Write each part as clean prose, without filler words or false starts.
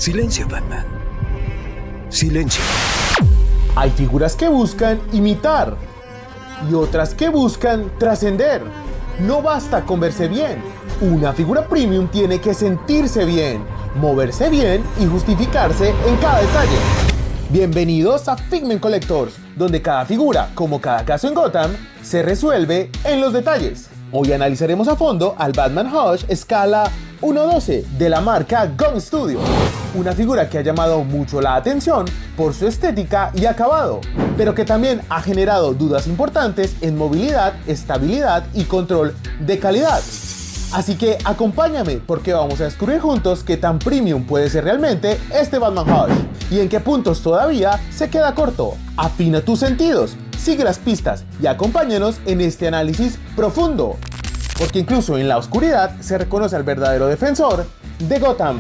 Silencio, Batman. Silencio. Hay figuras que buscan imitar y otras que buscan trascender. No basta con verse bien. Una figura premium tiene que sentirse bien, moverse bien y justificarse en cada detalle. Bienvenidos a Figment Collectors, donde cada figura, como cada caso en Gotham, se resuelve en los detalles. Hoy analizaremos a fondo al Batman Hush escala 1/12 de la marca Gun Studio, una figura que ha llamado mucho la atención por su estética y acabado, pero que también ha generado dudas importantes en movilidad, estabilidad y control de calidad. Así que acompáñame porque vamos a descubrir juntos qué tan premium puede ser realmente este Batman Hush y en qué puntos todavía se queda corto. Afina tus sentidos, sigue las pistas y acompáñanos en este análisis profundo, porque incluso en la oscuridad se reconoce al verdadero defensor de Gotham.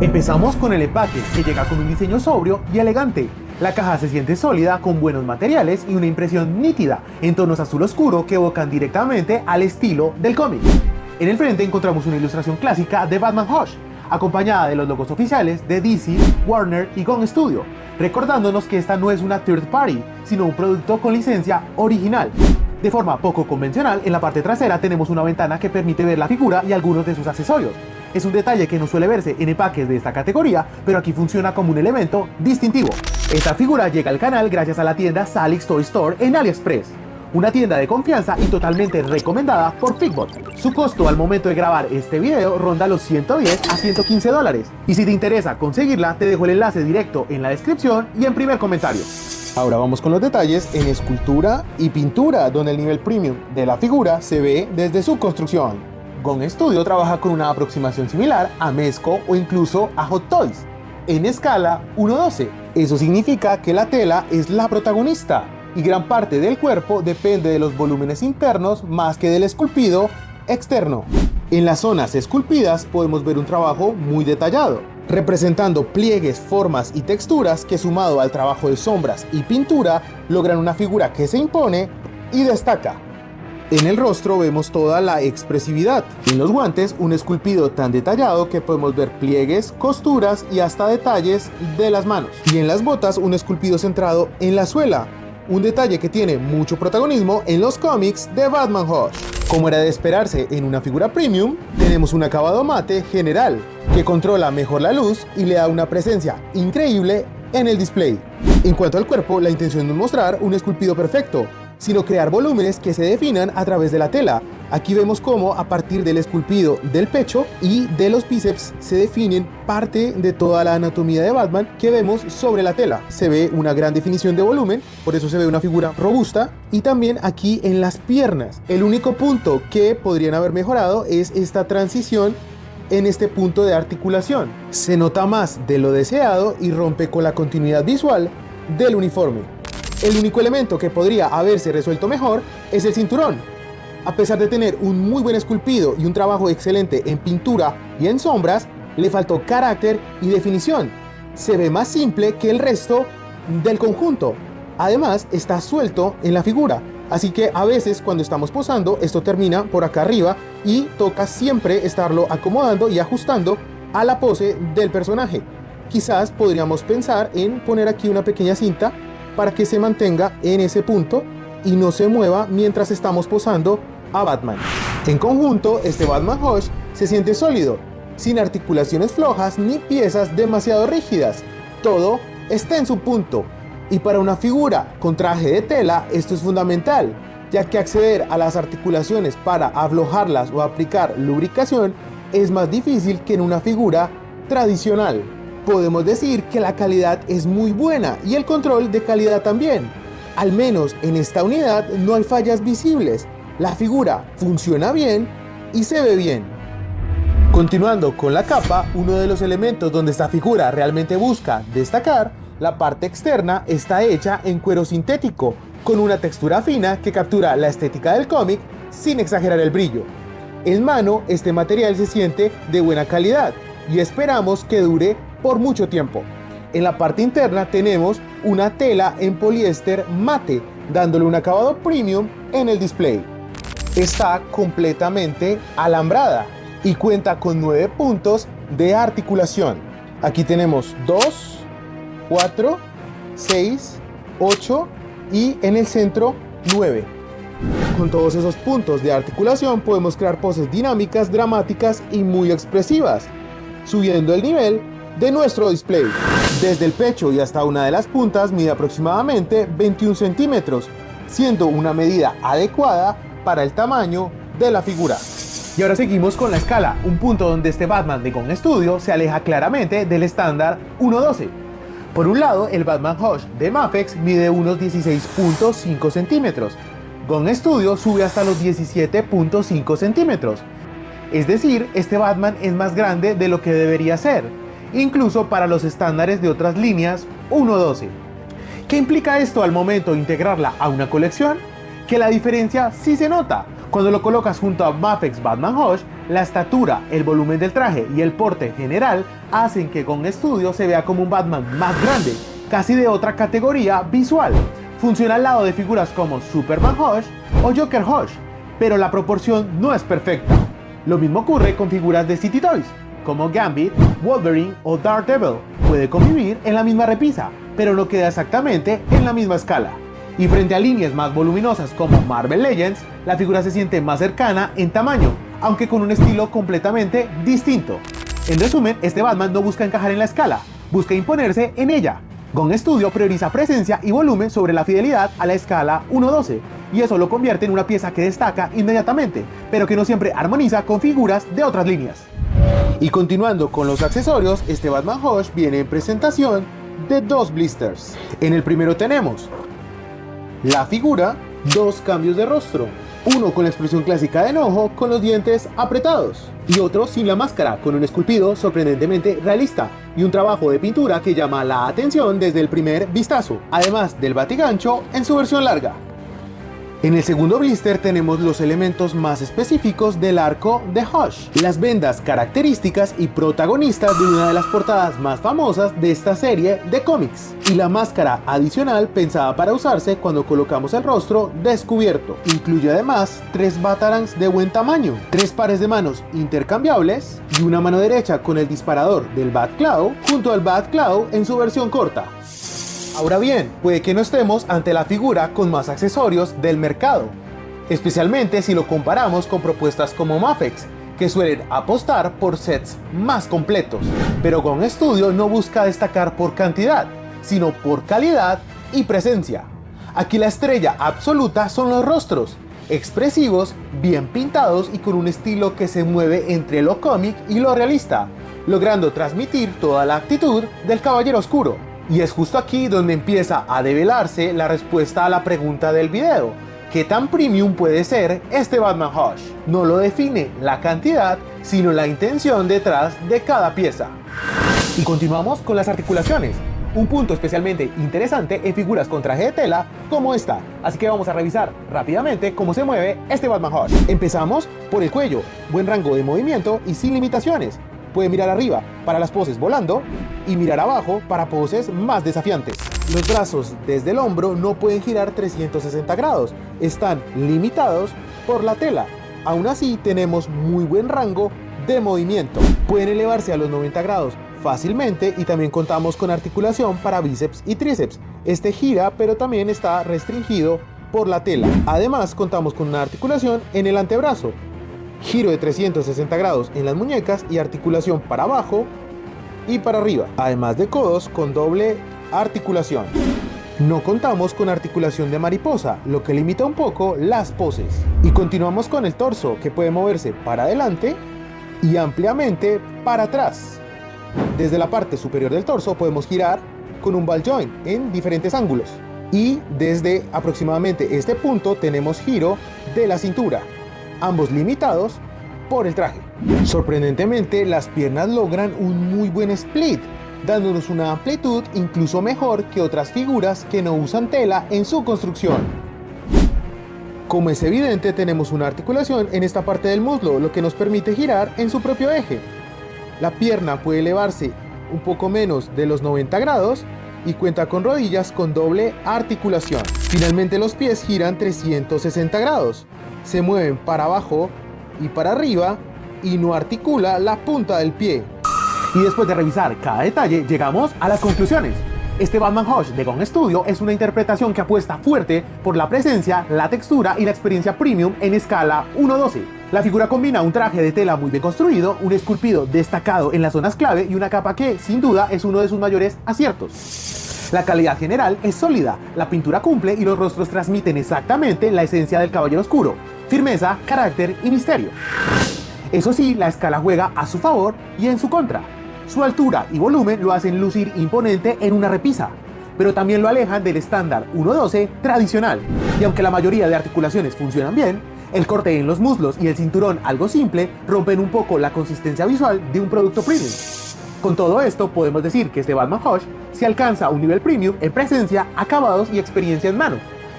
Empezamos con el empaque, que llega con un diseño sobrio y elegante. La caja se siente sólida, con buenos materiales y una impresión nítida en tonos azul oscuro que evocan directamente al estilo del cómic. En el frente encontramos una ilustración clásica de Batman Hush, acompañada de los logos oficiales de DC, Warner y Gun Studio, recordándonos que esta no es una third party, sino un producto con licencia original. De forma poco convencional, en la parte trasera tenemos una ventana que permite ver la figura y algunos de sus accesorios. Es un detalle que no suele verse en empaques de esta categoría, pero aquí funciona como un elemento distintivo. Esta figura llega al canal gracias a la tienda Salix Toy Store en AliExpress, una tienda de confianza y totalmente recomendada por Figbot. Su costo al momento de grabar este video ronda los $110 a $115. Y si te interesa conseguirla, te dejo el enlace directo en la descripción y en primer comentario. Ahora vamos con los detalles en escultura y pintura, donde el nivel premium de la figura se ve desde su construcción. Gun Studio trabaja con una aproximación similar a Mezco o incluso a Hot Toys, en escala 1/12. Eso significa que la tela es la protagonista y gran parte del cuerpo depende de los volúmenes internos más que del esculpido externo. En las zonas esculpidas podemos ver un trabajo muy detallado, representando pliegues, formas y texturas que, sumado al trabajo de sombras y pintura, logran una figura que se impone y destaca. En el rostro vemos toda la expresividad. En los guantes, un esculpido tan detallado que podemos ver pliegues, costuras y hasta detalles de las manos. Y en las botas, un esculpido centrado en la suela, un detalle que tiene mucho protagonismo en los cómics de Batman Hush. Como era de esperarse en una figura premium, tenemos un acabado mate general que controla mejor la luz y le da una presencia increíble en el display. En cuanto al cuerpo, la intención no es mostrar un esculpido perfecto, sino crear volúmenes que se definan a través de la tela. Aquí vemos cómo a partir del esculpido del pecho y de los bíceps se definen parte de toda la anatomía de Batman que vemos sobre la tela. Se ve una gran definición de volumen, por eso se ve una figura robusta, y también aquí en las piernas. El único punto que podrían haber mejorado es esta transición en este punto de articulación. Se nota más de lo deseado y rompe con la continuidad visual del uniforme. El único elemento que podría haberse resuelto mejor es el cinturón. A pesar de tener un muy buen esculpido y un trabajo excelente en pintura y en sombras, le faltó carácter y definición. Se ve más simple que el resto del conjunto. Además, está suelto en la figura, así que a veces cuando estamos posando, esto termina por acá arriba y toca siempre estarlo acomodando y ajustando a la pose del personaje. Quizás podríamos pensar en poner aquí una pequeña cinta para que se mantenga en ese punto y no se mueva mientras estamos posando a Batman. En conjunto, este Batman Hush se siente sólido, sin articulaciones flojas ni piezas demasiado rígidas. Todo está en su punto, y para una figura con traje de tela esto es fundamental, ya que acceder a las articulaciones para aflojarlas o aplicar lubricación es más difícil que en una figura tradicional. Podemos decir que la calidad es muy buena y el control de calidad también. Al menos en esta unidad no hay fallas visibles. La figura funciona bien y se ve bien. Continuando con la capa, uno de los elementos donde esta figura realmente busca destacar, la parte externa está hecha en cuero sintético, con una textura fina que captura la estética del cómic sin exagerar el brillo. En mano, este material se siente de buena calidad y esperamos que dure por mucho tiempo. En la parte interna tenemos una tela en poliéster mate, dándole un acabado premium en el display. Está completamente alambrada y cuenta con 9 puntos de articulación. Aquí tenemos 2, 4, 6, 8 y en el centro 9. Con todos esos puntos de articulación podemos crear poses dinámicas, dramáticas y muy expresivas, subiendo el nivel de nuestro display. Desde el pecho y hasta una de las puntas mide aproximadamente 21 centímetros, siendo una medida adecuada para el tamaño de la figura. Y ahora seguimos con la escala, un punto donde este Batman de Gon Studio se aleja claramente del estándar 1.12. Por un lado, el Batman Hush de Mafex mide unos 16.5 centímetros. Gon Studio sube hasta los 17.5 centímetros. Es decir, este Batman es más grande de lo que debería ser, incluso para los estándares de otras líneas 1.12. ¿Qué implica esto al momento de integrarla a una colección? Que la diferencia sí se nota. Cuando lo colocas junto a Mafex Batman Hush, la estatura, el volumen del traje y el porte general hacen que Gon Studio se vea como un Batman más grande, casi de otra categoría visual. Funciona al lado de figuras como Superman Hush o Joker Hush, pero la proporción no es perfecta. Lo mismo ocurre con figuras de City Toys, como Gambit, Wolverine o Daredevil. Puede convivir en la misma repisa, pero no queda exactamente en la misma escala. Y frente a líneas más voluminosas como Marvel Legends, la figura se siente más cercana en tamaño, aunque con un estilo completamente distinto. En resumen, este Batman no busca encajar en la escala, busca imponerse en ella. Gon Studio prioriza presencia y volumen sobre la fidelidad a la escala 1.12, y eso lo convierte en una pieza que destaca inmediatamente, pero que no siempre armoniza con figuras de otras líneas. Y continuando con los accesorios, este Batman Hush viene en presentación de 2 blisters. En el primero tenemos la figura, 2 cambios de rostro, uno con la expresión clásica de enojo con los dientes apretados y otro sin la máscara con un esculpido sorprendentemente realista y un trabajo de pintura que llama la atención desde el primer vistazo, además del batigancho en su versión larga. En el segundo blister tenemos los elementos más específicos del arco de Hush, las vendas características y protagonistas de una de las portadas más famosas de esta serie de cómics, y la máscara adicional pensada para usarse cuando colocamos el rostro descubierto. Incluye además 3 batarangs de buen tamaño, 3 pares de manos intercambiables y una mano derecha con el disparador del Batclaw junto al Batclaw en su versión corta. Ahora bien, puede que no estemos ante la figura con más accesorios del mercado, especialmente si lo comparamos con propuestas como Mafex, que suelen apostar por sets más completos. Pero Gon Studio no busca destacar por cantidad, sino por calidad y presencia. Aquí la estrella absoluta son los rostros, expresivos, bien pintados y con un estilo que se mueve entre lo cómic y lo realista, logrando transmitir toda la actitud del Caballero Oscuro. Y es justo aquí donde empieza a develarse la respuesta a la pregunta del video: ¿qué tan premium puede ser este Batman Hush? No lo define la cantidad, sino la intención detrás de cada pieza. Y continuamos con las articulaciones, un punto especialmente interesante en figuras con traje de tela como esta. Así que vamos a revisar rápidamente cómo se mueve este Batman Hush. Empezamos por el cuello, buen rango de movimiento y sin limitaciones. Puede mirar arriba para las poses volando y mirar abajo para poses más desafiantes. Los brazos desde el hombro no pueden girar 360 grados, están limitados por la tela. Aún así tenemos muy buen rango de movimiento. Pueden elevarse a los 90 grados fácilmente y también contamos con articulación para bíceps y tríceps. Este gira pero también está restringido por la tela. Además contamos con una articulación en el antebrazo, giro de 360 grados en las muñecas y articulación para abajo y para arriba, además de codos con doble articulación. No contamos con articulación de mariposa, lo que limita un poco las poses. Y continuamos con el torso, que puede moverse para adelante y ampliamente para atrás. Desde la parte superior del torso podemos girar con un ball joint en diferentes ángulos. Y desde aproximadamente este punto tenemos giro de la cintura, ambos limitados por el traje. Sorprendentemente, las piernas logran un muy buen split, dándonos una amplitud incluso mejor que otras figuras que no usan tela en su construcción. Como es evidente, tenemos una articulación en esta parte del muslo, lo que nos permite girar en su propio eje. La pierna puede elevarse un poco menos de los 90 grados y cuenta con rodillas con doble articulación. Finalmente, los pies giran 360 grados. Se mueven para abajo y para arriba y no articula la punta del pie. Y después de revisar cada detalle, llegamos a las conclusiones. Este Batman Hush de Gon Studio es una interpretación que apuesta fuerte por la presencia, la textura y la experiencia premium en escala 1:12. La figura combina un traje de tela muy bien construido, un esculpido destacado en las zonas clave y una capa que, sin duda, es uno de sus mayores aciertos. La calidad general es sólida, la pintura cumple y los rostros transmiten exactamente la esencia del Caballero Oscuro: firmeza, carácter y misterio. Eso sí, la escala juega a su favor y en su contra. Su altura y volumen lo hacen lucir imponente en una repisa, pero también lo alejan del estándar 1:12 tradicional. Y aunque la mayoría de articulaciones funcionan bien, el corte en los muslos y el cinturón algo simple rompen un poco la consistencia visual de un producto premium. Con todo esto, podemos decir que este Batman Hush se alcanza a un nivel premium en presencia, acabados y experiencia en mano,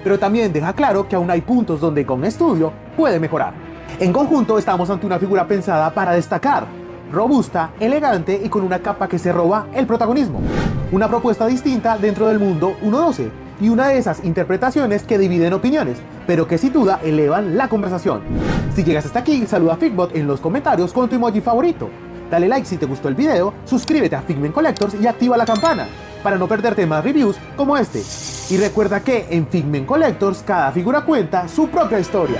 pero también deja claro que aún hay puntos donde Gon Studio puede mejorar. En conjunto, estamos ante una figura pensada para destacar, robusta, elegante y con una capa que se roba el protagonismo. Una propuesta distinta dentro del mundo 1:12 y una de esas interpretaciones que dividen opiniones, pero que sin duda elevan la conversación. Si llegas hasta aquí, saluda a Figbot en los comentarios con tu emoji favorito. Dale like si te gustó el video, suscríbete a Figment Collectors y activa la campana para no perderte más reviews como este. Y recuerda que en Figment Collectors cada figura cuenta su propia historia.